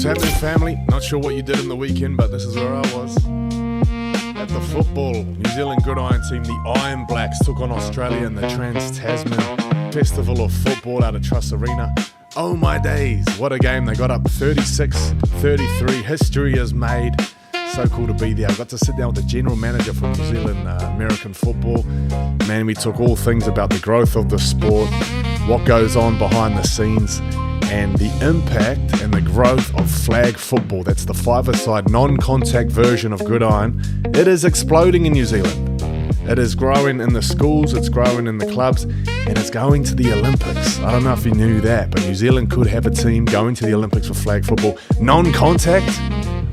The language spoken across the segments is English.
What's happening, family? Not sure what you did in the weekend, but this is where I was. At the football, New Zealand Good Iron team, the Iron Blacks, took on Australia in the Trans-Tasman Festival of Football out of Truss Arena. Oh my days, what a game. They got up 36-33. History is made. So cool to be there. I got to sit down with the general manager for New Zealand American football. Man, we talk all things about the growth of the sport, what goes on behind the scenes, and the impact and the growth of flag football. That's the five-a-side non-contact version of Good Iron. It is exploding in New Zealand. It is growing in the schools, it's growing in the clubs, and it's going to the Olympics. I don't know if you knew that, but New Zealand could have a team going to the Olympics for flag football. Non-contact?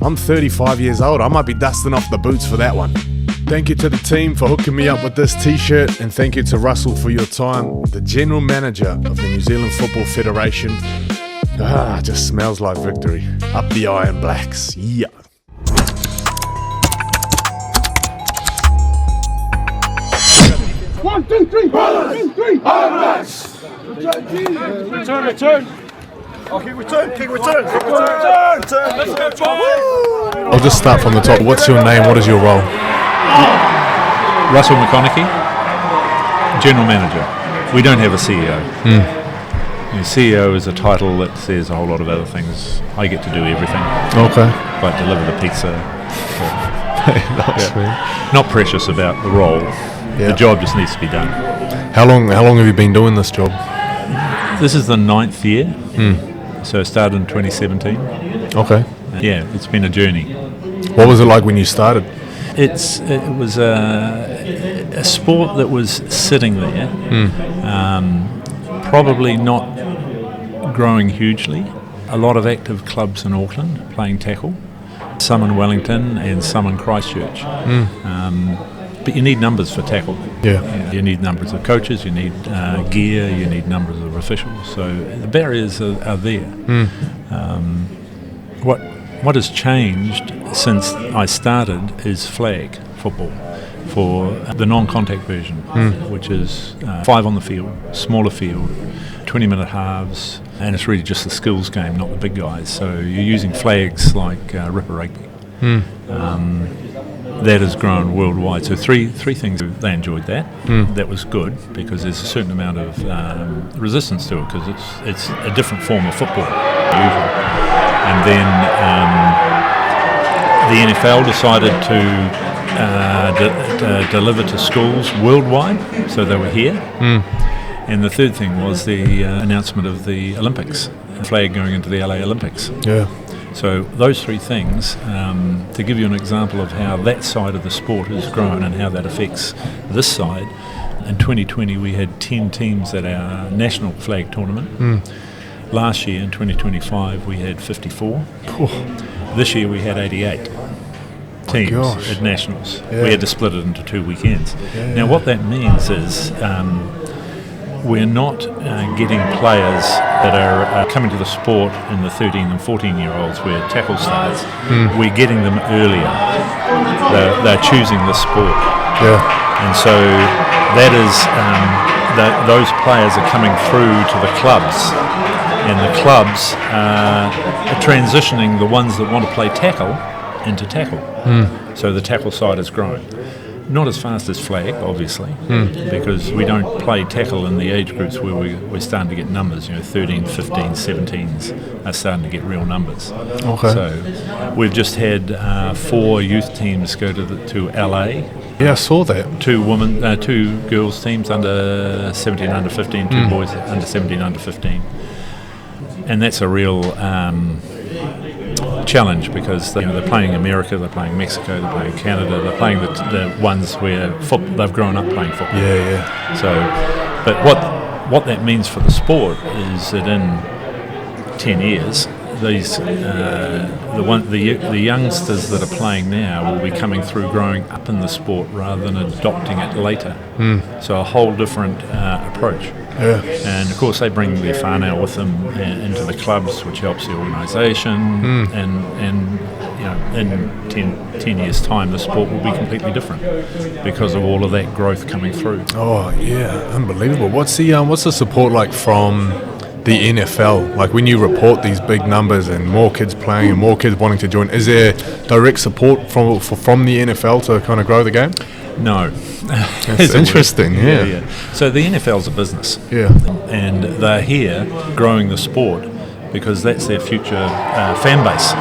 I'm 35 years old. I might be dusting off the boots for that one. Thank you to the team for hooking me up with this t-shirt, and thank you to Russell for your time, the general manager of the New Zealand Football Federation. Just smells like victory. Up the Iron Blacks. Yeah. One, two, three. Iron Blacks. Return. Okay, return. I'll just start from the top. What's your name? What is your role? Russell McConnochie, General Manager. We don't have a CEO. The CEO is a title that says a whole lot of other things. I get to do everything. Okay. Like deliver the pizza. Nice, Not precious about the role. Yeah. The job just needs to be done. How long have you been doing this job? This is the 9th year. So it started in 2017. Okay. It's been a journey. What was it like when you started? It was a sport that was sitting there, probably not growing hugely. A lot of active clubs in Auckland playing tackle, some in Wellington and some in Christchurch. But you need numbers for tackle. Yeah. You need numbers of coaches, you need gear, you need numbers of officials. So the barriers are there. What has changed since I started is flag football for the non-contact version, which is 5 on the field, smaller field, 20-minute halves, and it's really just the skills game, not the big guys. So you're using flags like Ripper Rugby. That has grown worldwide. So three things, they enjoyed that. That was good because there's a certain amount of resistance to it because it's a different form of football, usually. And then the NFL decided to deliver to schools worldwide, so they were here. And the third thing was the announcement of the Olympics, the flag going into the LA Olympics. Yeah. So those three things, to give you an example of how that side of the sport has grown and how that affects this side, in 2020 we had 10 teams at our national flag tournament. Last year, in 2025, we had 54. This year we had 88 teams at nationals. Yeah. We had to split it into 2 weekends. Now what that means is we're not getting players that are coming to the sport in the 13 and 14-year-olds where tackle starts. We're getting them earlier. They're choosing the sport. And so that is, those players are coming through to the clubs. And the clubs are transitioning the ones that want to play tackle into tackle. So the tackle side is growing. Not as fast as flag, obviously, because we don't play tackle in the age groups where we're starting to get numbers. 13, 15, 17s are starting to get real numbers. Okay. So we've just had 4 youth teams go to LA. Yeah, I saw that. 2 girls teams under 17, under 15, 2 boys under 17, under 15. And that's a real challenge because they're playing America, they're playing Mexico, they're playing Canada, they're playing the ones where they've grown up playing football. Yeah. So, but what that means for the sport is that in 10 years, these the youngsters that are playing now will be coming through, growing up in the sport rather than adopting it later. So a whole different approach. Yeah. And of course they bring their whānau with them into the clubs, which helps the organisation. And in 10 years' time, the sport will be completely different because of all of that growth coming through. Oh yeah, unbelievable. What's the support like from the NFL? Like when you report these big numbers and more kids playing and more kids wanting to join, is there direct support from the NFL to kind of grow the game? No. It's interesting, yeah. So the NFL's a business. Yeah. And they're here growing the sport because that's their future fan base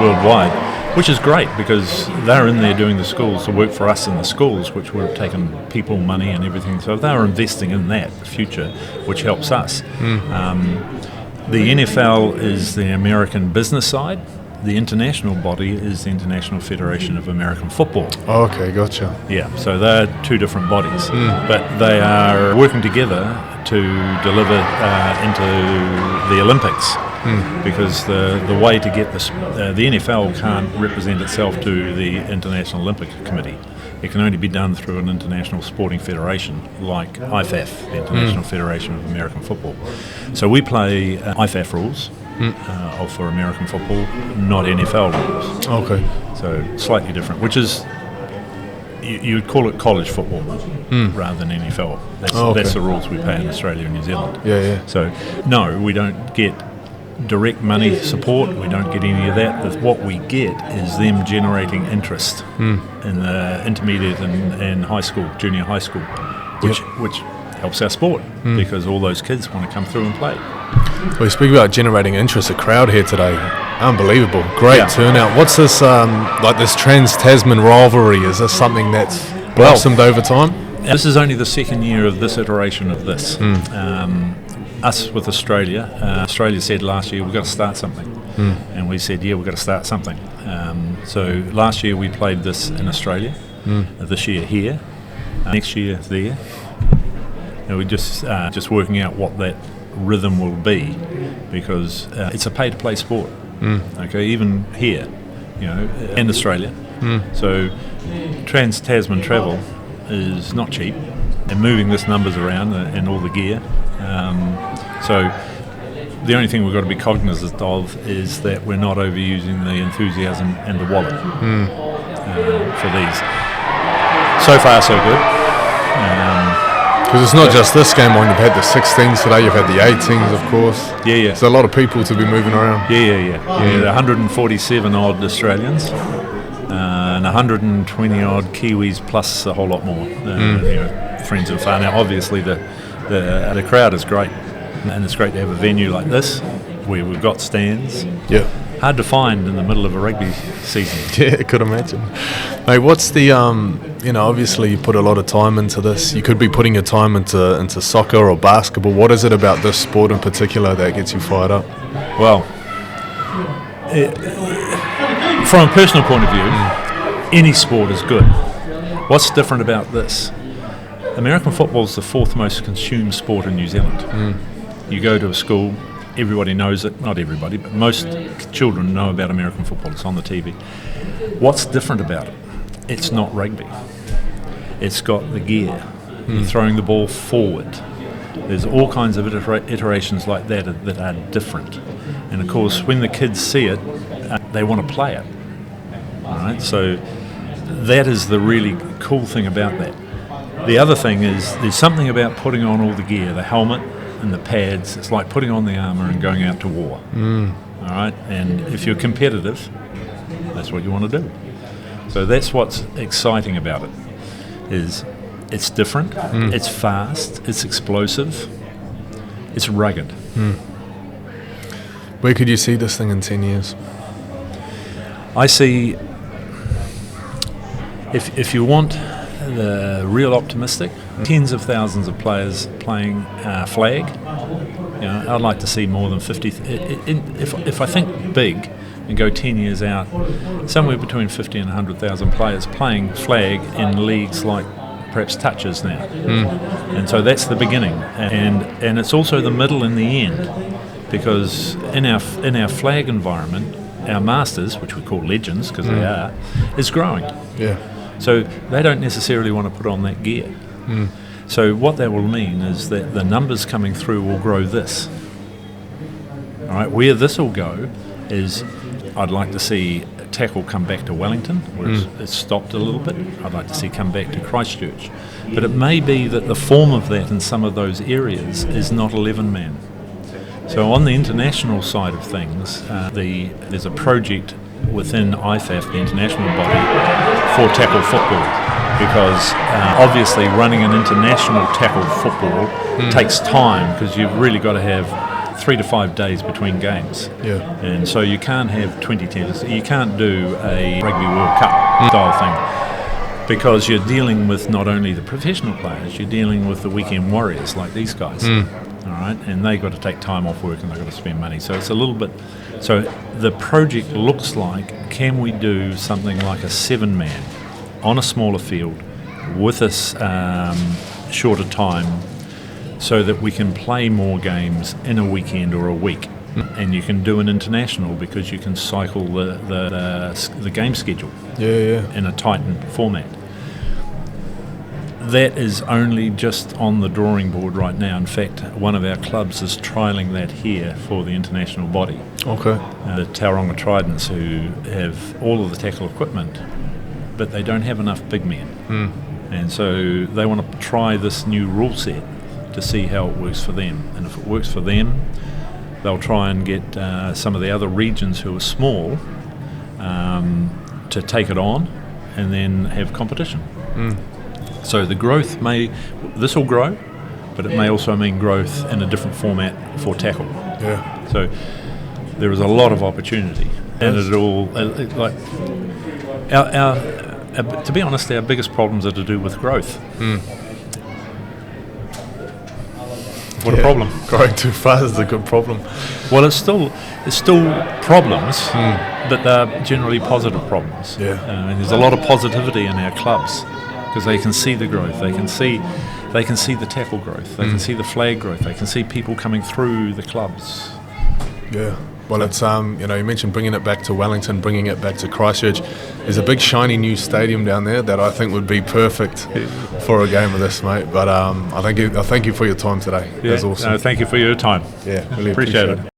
worldwide, which is great because they're in there doing the schools to work for us in the schools, which we're taking people money and everything. So they're investing in that future, which helps us. The NFL is the American business side. The international body is the International Federation of American Football. Oh, okay, gotcha. Yeah, so they're two different bodies, but they are working together to deliver into the Olympics because the way to get this, the NFL can't represent itself to the International Olympic Committee. It can only be done through an international sporting federation like IFAF, the International Federation of American Football. So we play IFAF rules. For American football, not NFL rules. Okay. So slightly different, which is you would call it college football rather than NFL. That's the rules we pay in Australia and New Zealand. Yeah. So no, we don't get direct money support. We don't get any of that. What we get is them generating interest in the intermediate and high school, junior high school, which helps our sport because all those kids want to come through and play. We speak about generating interest. The crowd here today, unbelievable, great turnout. What's this like this Trans-Tasman rivalry? Is this something that's blossomed over time? This is only the second year of this iteration of this. Us with Australia, Australia said last year we've got to start something, and we said we've got to start something. So last year we played this in Australia, this year here, next year there. And we're just working out what that rhythm will be because it's a pay-to-play sport. Okay, even here, in Australia. So Trans-Tasman travel is not cheap, and moving this numbers around and all the gear. So the only thing we've got to be cognizant of is that we're not overusing the enthusiasm and the wallet for these. So far, so good. Because it's not just this game on, you've had the 16s today, you've had the 18s, of course. Yeah. There's a lot of people to be moving around. Yeah. 147 odd Australians and 120 odd Kiwis plus a whole lot more. Friends and fun. Now, obviously, the crowd is great, and it's great to have a venue like this where we've got stands. Yeah. Hard to find in the middle of a rugby season. Yeah, I could imagine. Mate, what's the, obviously you put a lot of time into this. You could be putting your time into soccer or basketball. What is it about this sport in particular that gets you fired up? Well, from a personal point of view, any sport is good. What's different about this? American football is the fourth most consumed sport in New Zealand. You go to a school, everybody knows it. Not everybody, but most children know about American football. It's on the TV. What's different about it? It's not rugby. It's got the gear. You're throwing the ball forward. There's all kinds of iterations like that are different. And of course, when the kids see it, they want to play it. All right? So that is the really cool thing about that. The other thing is there's something about putting on all the gear, the helmet and the pads. It's like putting on the armour and going out to war. All right? And if you're competitive, that's what you want to do. So that's what's exciting about it, is it's different, it's fast, it's explosive, it's rugged. Where could you see this thing in 10 years? I see, if you want the real optimistic, tens of thousands of players playing flag. I'd like to see more than 50. If I think big and go 10 years out, somewhere between 50 and 100,000 players playing flag in leagues like perhaps touches now. And so that's the beginning, and it's also the middle and the end, because in our flag environment, our masters, which we call legends because they are, is growing. Yeah. So they don't necessarily want to put on that gear. So what that will mean is that the numbers coming through will grow this. All right, where this will go is I'd like to see tackle come back to Wellington, where it's stopped a little bit. I'd like to see come back to Christchurch. But it may be that the form of that in some of those areas is not 11-man. So on the international side of things, there's a project within NZAFF, the international body, for tackle football, because obviously running an international tackle football takes time, because you've really got to have 3 to 5 days between games. Yeah. And so you can't have 20 teams. You can't do a Rugby World Cup style thing, because you're dealing with not only the professional players, you're dealing with the weekend warriors like these guys. All right, and they've got to take time off work and they've got to spend money. So it's a little bit. So the project looks like, can we do something like a 7-man on a smaller field with a shorter time, so that we can play more games in a weekend or a week, and you can do an international because you can cycle the game schedule in a tightened format. That is only just on the drawing board right now. In fact, one of our clubs is trialling that here for the international body. Okay. The Tauranga Tridents, who have all of the tackle equipment, but they don't have enough big men. And so they want to try this new rule set to see how it works for them. And if it works for them, they'll try and get some of the other regions who are small to take it on and then have competition. So the growth this will grow, but it may also mean growth in a different format for tackle. Yeah. So there is a lot of opportunity, and it all to be honest, our biggest problems are to do with growth. What a problem! Growing too fast is a good problem. Well, it's still problems, but they're generally positive problems. Yeah. And there's a lot of positivity in our clubs, because they can see the growth, they can see the tackle growth, they can see the flag growth, they can see people coming through the clubs. Yeah. Well, it's you mentioned bringing it back to Wellington, bringing it back to Christchurch. There's a big shiny new stadium down there that I think would be perfect for a game of this, mate. But I thank you for your time today. It was awesome. Thank you for your time. Yeah, really appreciate it.